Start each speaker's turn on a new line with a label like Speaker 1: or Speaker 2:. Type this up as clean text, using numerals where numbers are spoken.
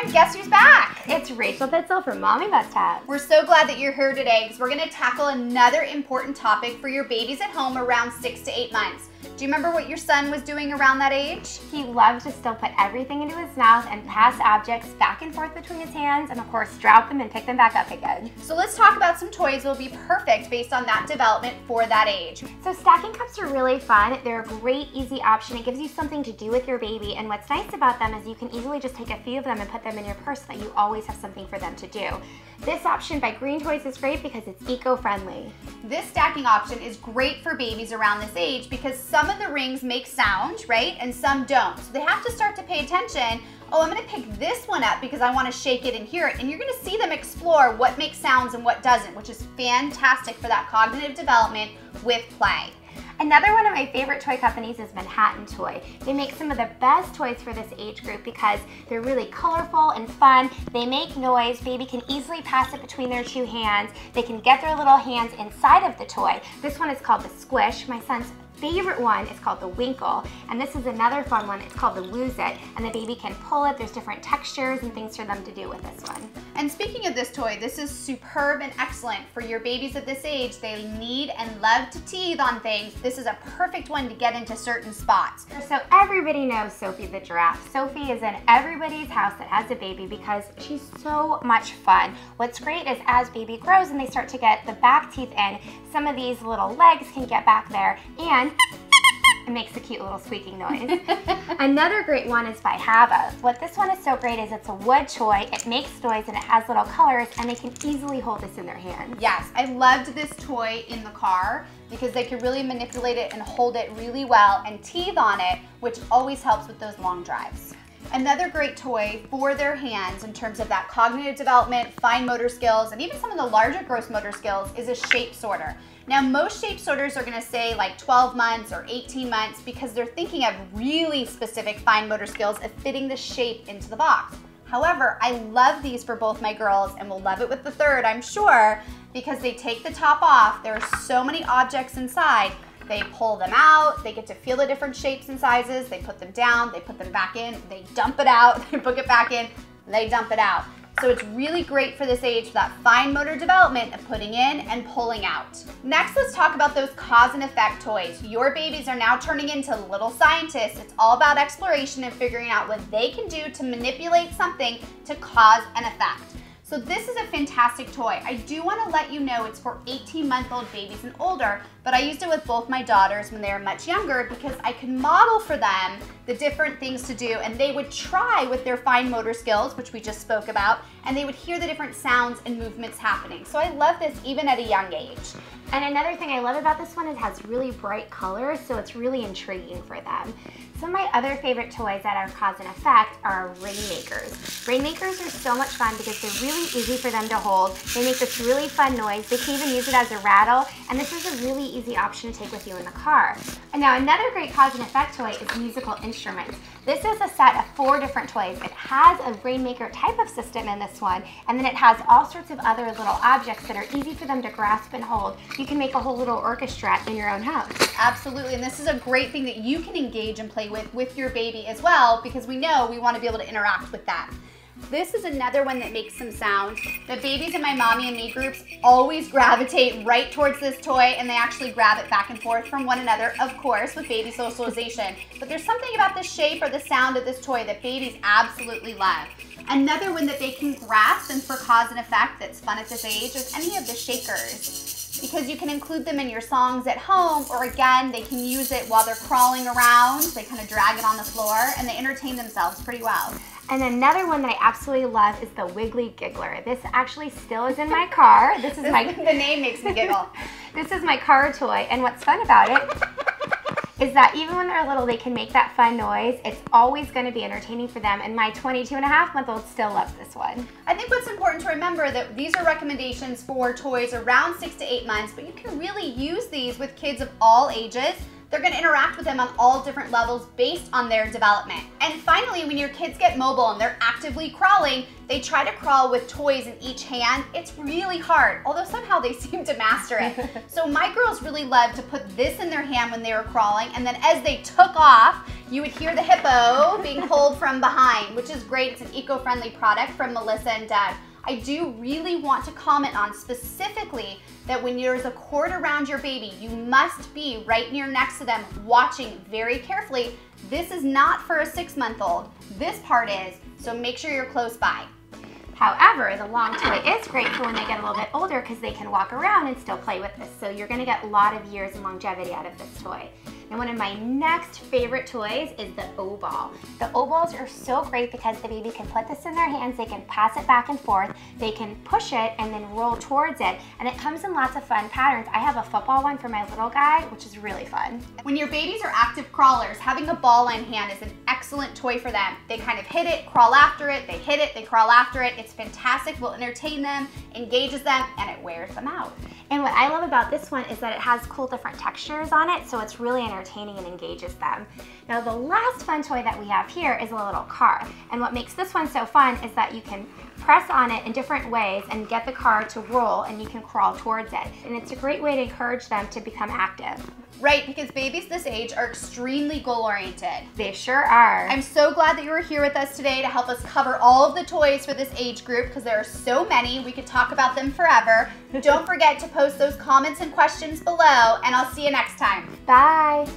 Speaker 1: everyone, guess who's back?
Speaker 2: It's Rachel Pitzel from MomMe Must Haves.
Speaker 1: We're so glad that you're here today because we're going to tackle another important topic for your babies at home around 6 to 8 months. Do you remember what your son was doing around that age?
Speaker 2: He loved to still put everything into his mouth and pass objects back and forth between his hands and of course drop them and pick them back up again.
Speaker 1: So let's talk about some toys that will be perfect based on that development for that age.
Speaker 2: So stacking cups are really fun. They're a great easy option. It gives you something to do with your baby, and what's nice about them is you can easily just take a few of them and put them in your purse so that you always have something for them to do. This option by Green Toys is great because it's eco-friendly.
Speaker 1: This stacking option is great for babies around this age because some of the rings make sound, right? And some don't. So they have to start to pay attention. Oh, I'm gonna pick this one up because I wanna shake it and hear it. And you're gonna see them explore what makes sounds and what doesn't, which is fantastic for that cognitive development with play.
Speaker 2: Another one of my favorite toy companies is Manhattan Toy. They make some of the best toys for this age group because they're really colorful and fun. They make noise. Baby can easily pass it between their two hands. They can get their little hands inside of the toy. This one is called the Squish. My son's favorite one is called the Winkle, and this is another fun one. It's called the WOOZIT, and the baby can pull it. There's different textures and things for them to do with this one.
Speaker 1: And speaking of this toy, this is superb and excellent for your babies at this age. They need and love to teethe on things. This is a perfect one to get into certain spots.
Speaker 2: So everybody knows Sophie the giraffe. Sophie is in everybody's house that has a baby because she's so much fun. What's great is as baby grows and they start to get the back teeth in, some of these little legs can get back there and it makes a cute little squeaking noise. Another great one is by HABA. What this one is so great is it's a wood toy, it makes noise and it has little colors and they can easily hold this in their hands.
Speaker 1: Yes, I loved this toy in the car because they could really manipulate it and hold it really well and teethe on it, which always helps with those long drives. Another great toy for their hands in terms of that cognitive development, fine motor skills, and even some of the larger gross motor skills is a shape sorter. Now, most shape sorters are gonna say like 12 months or 18 months because they're thinking of really specific fine motor skills of fitting the shape into the box. However, I love these for both my girls and will love it with the third, I'm sure, because they take the top off. There are so many objects inside. They pull them out, they get to feel the different shapes and sizes, they put them down, they put them back in, they dump it out, they put it back in, they dump it out. So it's really great for this age for that fine motor development of putting in and pulling out. Next, let's talk about those cause and effect toys. Your babies are now turning into little scientists. It's all about exploration and figuring out what they can do to manipulate something to cause an effect. So this is a fantastic toy. I do want to let you know it's for 18-month-old babies and older, but I used it with both my daughters when they were much younger because I could model for them the different things to do, and they would try with their fine motor skills, which we just spoke about, and they would hear the different sounds and movements happening. So I love this even at a young age.
Speaker 2: And another thing I love about this one, it has really bright colors, so it's really intriguing for them. Some of my other favorite toys that are cause and effect are rainmakers. Rainmakers are so much fun because they're really easy for them to hold. They make this really fun noise. They can even use it as a rattle, and this is a really easy option to take with you in the car. And now another great cause and effect toy is musical instruments. This is a set of 4 different toys. It has a rainmaker type of system in this one, and then it has all sorts of other little objects that are easy for them to grasp and hold. You can make a whole little orchestra in your own house.
Speaker 1: Absolutely, and this is a great thing that you can engage and play with your baby as well, because we know we want to be able to interact with that. This is another one that makes some sound. The babies in my Mommy and Me groups always gravitate right towards this toy, and they actually grab it back and forth from one another, of course, with baby socialization. But there's something about the shape or the sound of this toy that babies absolutely love. Another one that they can grasp and for cause and effect that's fun at this age is any of the shakers, because you can include them in your songs at home, or again, they can use it while they're crawling around. They kind of drag it on the floor and they entertain themselves pretty well.
Speaker 2: And another one that I absolutely love is the Wiggly Giggler. This actually still is in my car. This is
Speaker 1: the name makes me giggle.
Speaker 2: This is my car toy, and what's fun about it is that even when they're little, they can make that fun noise. It's always going to be entertaining for them, and my 22.5-month-old still loves this one.
Speaker 1: I think what's important to remember that these are recommendations for toys around 6 to 8 months, but you can really use these with kids of all ages. They're going to interact with them on all different levels based on their development. And finally, when your kids get mobile and they're actively crawling, they try to crawl with toys in each hand. It's really hard, although somehow they seem to master it. So my girls really loved to put this in their hand when they were crawling, and then as they took off, You would hear the hippo being pulled from behind, which is great. It's an eco-friendly product from Melissa and Doug. I do really want to comment on specifically that when there's a cord around your baby, you must be right next to them, watching very carefully. This is not for a 6-month-old. This part is, so make sure you're close by.
Speaker 2: However, the long toy is great for when they get a little bit older because they can walk around and still play with this. So you're gonna get a lot of years and longevity out of this toy. And one of my next favorite toys is the OBALL. The OBALLs are so great because the baby can put this in their hands, they can pass it back and forth, they can push it and then roll towards it, and it comes in lots of fun patterns. I have a football one for my little guy, which is really fun.
Speaker 1: When your babies are active crawlers, having a ball in hand is an excellent toy for them. They kind of hit it, crawl after it, they hit it, they crawl after it. It's fantastic, will entertain them, engages them, and it wears them out.
Speaker 2: And what I love about this one is that it has cool different textures on it, so it's really entertaining and engages them. Now the last fun toy that we have here is a little car. And what makes this one so fun is that you can press on it in different ways and get the car to roll and you can crawl towards it. And it's a great way to encourage them to become active.
Speaker 1: Right, because babies this age are extremely goal-oriented.
Speaker 2: They sure are.
Speaker 1: I'm so glad that you were here with us today to help us cover all of the toys for this age group because there are so many. We could talk about them forever. Don't forget to post those comments and questions below, and I'll see you next time.
Speaker 2: Bye.